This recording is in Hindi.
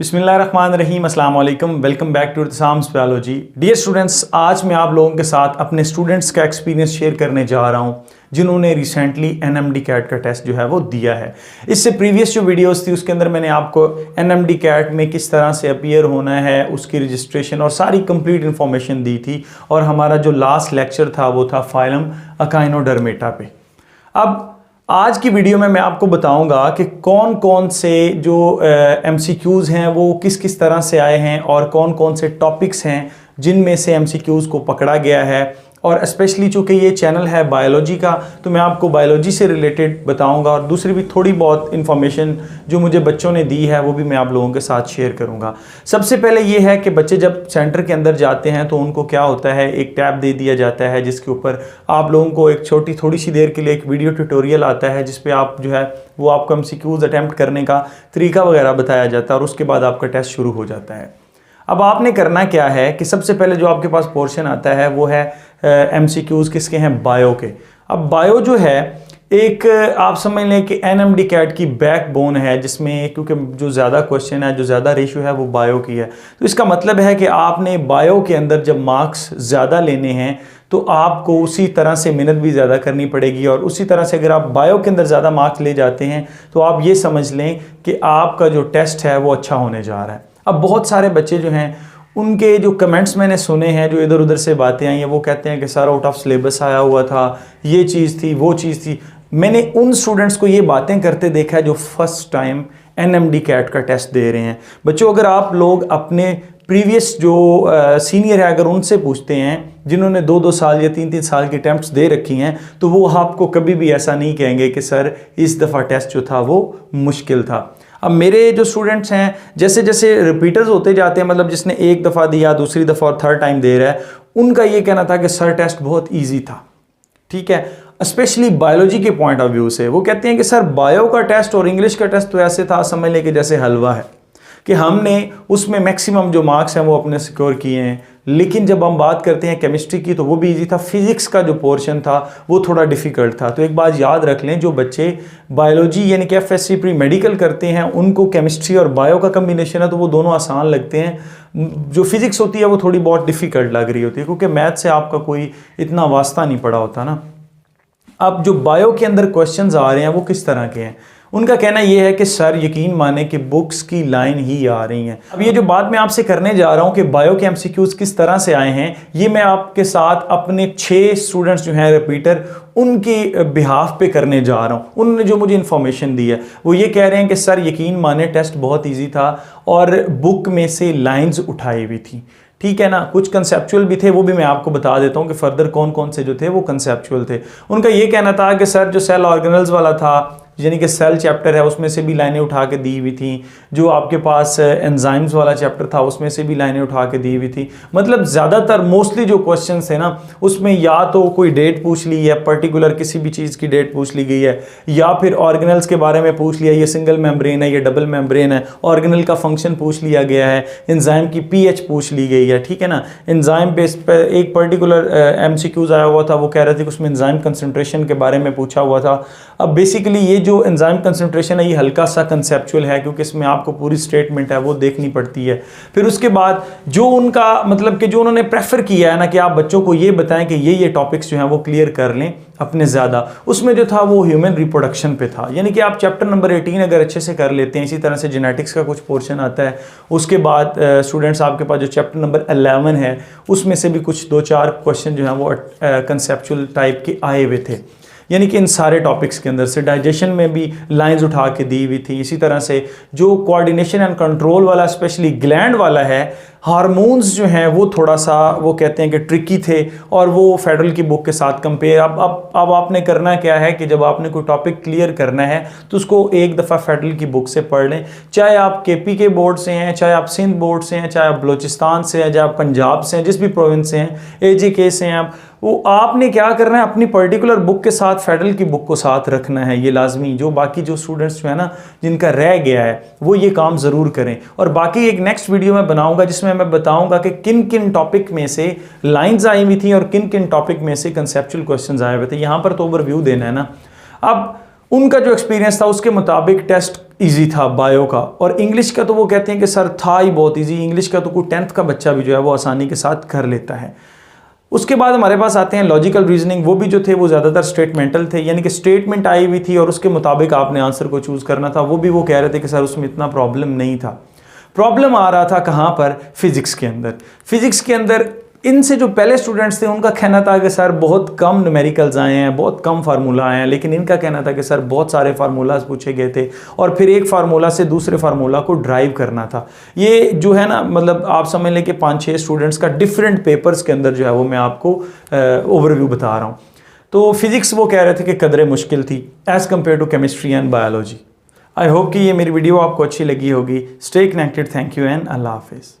बिस्मिल्लाहिर्रहमानिर्रहीम, अस्सलाम वालेकुम। वेलकम बैक टू इत्तिसाम्स बायोलॉजी। डियर स्टूडेंट्स, आज मैं आप लोगों के साथ अपने स्टूडेंट्स का एक्सपीरियंस शेयर करने जा रहा हूं जिन्होंने रिसेंटली एनएमडी कैट का टेस्ट जो है वो दिया है। इससे प्रीवियस जो वीडियोस थी उसके अंदर मैंने आपको एनएमडी कैट में किस तरह से अपीयर होना है, उसकी रजिस्ट्रेशन और सारी कंप्लीट इन्फॉर्मेशन दी थी। और हमारा जो लास्ट लेक्चर था वो था फाइलम अकाइनोडर्मेटा पे। अब आज की वीडियो में मैं आपको बताऊंगा कि कौन कौन से जो एमसीक्यूज़ हैं वो किस किस तरह से आए हैं और कौन कौन से टॉपिक्स हैं जिनमें से एमसीक्यूज़ को पकड़ा गया है। और स्पेशली चूँकि ये चैनल है बायोलॉजी का, तो मैं आपको बायोलॉजी से रिलेटेड बताऊंगा और दूसरी भी थोड़ी बहुत इन्फॉर्मेशन जो मुझे बच्चों ने दी है वो भी मैं आप लोगों के साथ शेयर करूंगा। सबसे पहले ये है कि बच्चे जब सेंटर के अंदर जाते हैं तो उनको क्या होता है, एक टैब दे दिया जाता है जिसके ऊपर आप लोगों को एक थोड़ी सी देर के लिए एक वीडियो ट्यूटोरियल आता है जिसपे आप जो है वो आपको एमसीक्यूज़ अटैम्प्ट करने का तरीका वगैरह बताया जाता है और उसके बाद आपका टेस्ट शुरू हो जाता है। अब आपने करना क्या है कि सबसे पहले जो आपके पास पोर्शन आता है वो है एमसीक्यूज़ किसके हैं, बायो के। अब बायो जो है एक आप समझ लें कि एनएमडी कैट की बैकबोन है, जिसमें क्योंकि जो ज़्यादा क्वेश्चन है, जो ज़्यादा रेशियो है वो बायो की है। तो इसका मतलब है कि आपने बायो के अंदर जब मार्क्स ज़्यादा लेने हैं तो आपको उसी तरह से मेहनत भी ज़्यादा करनी पड़ेगी। और उसी तरह से अगर आप बायो के अंदर ज़्यादा मार्क्स ले जाते हैं तो आप ये समझ लें कि आपका जो टेस्ट है वो अच्छा होने जा रहा है। अब बहुत सारे बच्चे जो हैं उनके जो कमेंट्स मैंने सुने हैं, जो इधर उधर से बातें आई हैं, वो कहते हैं कि सर आउट ऑफ सिलेबस आया हुआ था, ये चीज़ थी, वो चीज़ थी। मैंने उन स्टूडेंट्स को ये बातें करते देखा है जो फर्स्ट टाइम एनएमडी कैट का टेस्ट दे रहे हैं। बच्चों, अगर आप लोग अपने प्रीवियस जो सीनियर है अगर उनसे पूछते हैं जिन्होंने 2-2 साल या 3-3 साल की अटैम्प्ट्स दे रखी हैं, तो वो आपको कभी भी ऐसा नहीं कहेंगे कि सर इस दफ़ा टेस्ट जो था वो मुश्किल था। अब मेरे जो स्टूडेंट्स हैं जैसे जैसे रिपीटर्स होते जाते हैं, मतलब जिसने एक दफ़ा दिया, दूसरी दफ़ा और थर्ड टाइम दे रहा है, उनका ये कहना था कि सर टेस्ट बहुत ईजी था। ठीक है, स्पेशली बायोलॉजी के पॉइंट ऑफ व्यू से वो कहते हैं कि सर बायो का टेस्ट और इंग्लिश का टेस्ट तो ऐसे था, समझ लें कि जैसे हलवा है, कि हमने उसमें मैक्सिमम जो मार्क्स हैं वो अपने सिक्योर किए हैं। लेकिन जब हम बात करते हैं केमिस्ट्री की तो वो भी इजी था, फिजिक्स का जो पोर्शन था वो थोड़ा डिफ़िकल्ट था। तो एक बात याद रख लें, जो बच्चे बायोलॉजी यानी कि एफएससी प्री मेडिकल करते हैं उनको केमिस्ट्री और बायो का कम्बिनेशन है तो वो दोनों आसान लगते हैं। जो फिजिक्स होती है वो थोड़ी बहुत डिफ़िकल्ट लग रही होती है क्योंकि मैथ से आपका कोई इतना वास्ता नहीं पड़ा होता ना। अब जो बायो के अंदर क्वेश्चंस आ रहे हैं वो किस तरह के हैं, उनका कहना यह है कि सर यकीन माने कि बुक्स की लाइन ही आ रही हैं। अब ये जो बात मैं आपसे करने जा रहा हूं कि बायो के एमसीक्यूज़ किस तरह से आए हैं, ये मैं आपके साथ अपने 6 स्टूडेंट्स जो हैं रिपीटर उनके बिहाफ पे करने जा रहा हूं। उन्होंने जो मुझे इन्फॉर्मेशन दी है वो ये कह रहे हैं कि सर यकीन माने टेस्ट बहुत ईजी था और बुक में से लाइन्स उठाई हुई थी। ठीक है ना, कुछ कंसेप्चुअल भी थे, वो भी मैं आपको बता देता हूं कि फर्दर कौन कौन से जो थे वो कंसेप्चुअल थे। उनका ये कहना था कि सर जो सेल ऑर्गेनल्स वाला था यानी कि सेल चैप्टर है उसमें से भी लाइनें उठा के दी हुई थी, जो आपके पास एंजाइम्स वाला चैप्टर था उसमें से भी लाइनें उठा के दी हुई थी। मतलब ज़्यादातर मोस्टली जो क्वेश्चंस थे ना उसमें या तो कोई डेट पूछ ली है, पर्टिकुलर किसी भी चीज़ की डेट पूछ ली गई है, या फिर ऑर्गेनल्स के बारे में पूछ लिया, ये सिंगल मेम्ब्रेन है, ये डबल मेम्ब्रेन है, ऑर्गेनल का फंक्शन पूछ लिया गया है, एंजाइम की पीएच पूछ ली गई है। ठीक है ना, एंजाइम बेस पर एक पर्टिकुलर एमसीक्यूज़ आया हुआ था, वो कह रहे थे कि उसमें एंजाइम कंसनट्रेशन के बारे में पूछा हुआ था। अब बेसिकली ये जो एंजाइम कंसंट्रेशन है ये हल्का सा कंसेप्चुअल है क्योंकि इसमें आपको पूरी स्टेटमेंट है वो देखनी पड़ती है। फिर उसके बाद जो उनका मतलब कि जो उन्होंने प्रेफर किया है ना कि आप बच्चों को ये बताएं कि ये टॉपिक्स जो हैं वो क्लियर कर लें अपने ज़्यादा, उसमें जो था वो ह्यूमन रिप्रोडक्शन पे था। यानी कि आप चैप्टर नंबर 18 अगर अच्छे से कर लेते हैं, इसी तरह से जेनेटिक्स का कुछ पोर्शन आता है। उसके बाद स्टूडेंट्स आपके पास जो चैप्टर नंबर 11 है उसमें से भी कुछ 2-4 क्वेश्चन जो हैं वो कंसेप्चुअल टाइप के आए हुए थे। यानी कि इन सारे टॉपिक्स के अंदर से डाइजेशन में भी लाइंस उठा के दी हुई थी। इसी तरह से जो कोऑर्डिनेशन एंड कंट्रोल वाला स्पेशली ग्लैंड वाला है, हार्मोन्स जो हैं वो थोड़ा सा वो कहते हैं कि ट्रिकी थे और वो फेडरल की बुक के साथ कंपेयर। अब आपने करना क्या है कि जब आपने कोई टॉपिक क्लियर करना है तो उसको एक दफ़ा फेडरल की बुक से पढ़ लें, चाहे आप केपी के बोर्ड से हैं, चाहे आप सिंध बोर्ड से हैं, चाहे आप बलूचिस्तान से हैं, चाहे आप पंजाब से हैं, जिस भी प्रोविंस से हैं, एजेके से हैं, आप वो आपने क्या करना है अपनी पर्टिकुलर बुक के साथ फेडरल की बुक को साथ रखना है, ये लाजमी। जो बाकी जो स्टूडेंट्स जो है ना जिनका रह गया है वो ये काम ज़रूर करें। और बाकी एक नेक्स्ट वीडियो में बनाऊंगा जिसमें मैं बताऊंगा कि किन किन टॉपिक में से लाइंस आई हुई थी और किन किन टॉपिक में से कंसेप्चुअल क्वेश्चंस आए हुए थे। यहाँ पर तो ओवरव्यू देना है ना। अब उनका जो एक्सपीरियंस था उसके मुताबिक टेस्ट इजी था बायो का, और इंग्लिश का तो वो कहते हैं कि सर था ही बहुत इजी, इंग्लिश का तो कोई 10th का बच्चा भी जो है वो आसानी के साथ कर लेता है। उसके बाद हमारे पास आते हैं लॉजिकल रीजनिंग, वो भी जो थे वो ज़्यादातर स्टेटमेंटल थे, यानी कि स्टेटमेंट आई हुई थी और उसके मुताबिक आपने आंसर को चूज़ करना था। वो भी वो कह रहे थे कि सर उसमें इतना प्रॉब्लम नहीं था। प्रॉब्लम आ रहा था कहाँ पर? फिज़िक्स के अंदर। फिज़िक्स के अंदर इनसे जो पहले स्टूडेंट्स थे उनका कहना था कि सर बहुत कम न्यूमेरिकल्स आए हैं, बहुत कम फार्मूला आए हैं, लेकिन इनका कहना था कि सर बहुत सारे फार्मूलाज पूछे गए थे और फिर एक फार्मूला से दूसरे फार्मूला को ड्राइव करना था। ये जो है ना, मतलब आप समझ लें कि 5-6 स्टूडेंट्स का डिफरेंट पेपर्स के अंदर जो है वो मैं आपको ओवरव्यू बता रहा हूँ। तो फिज़िक्स वो कह रहे थे कि कदरे मुश्किल थी as compare to chemistry and biology. I hope कि ये मेरी वीडियो आपको अच्छी लगी होगी। Stay connected. Thank you and अल्लाह हाफिज़।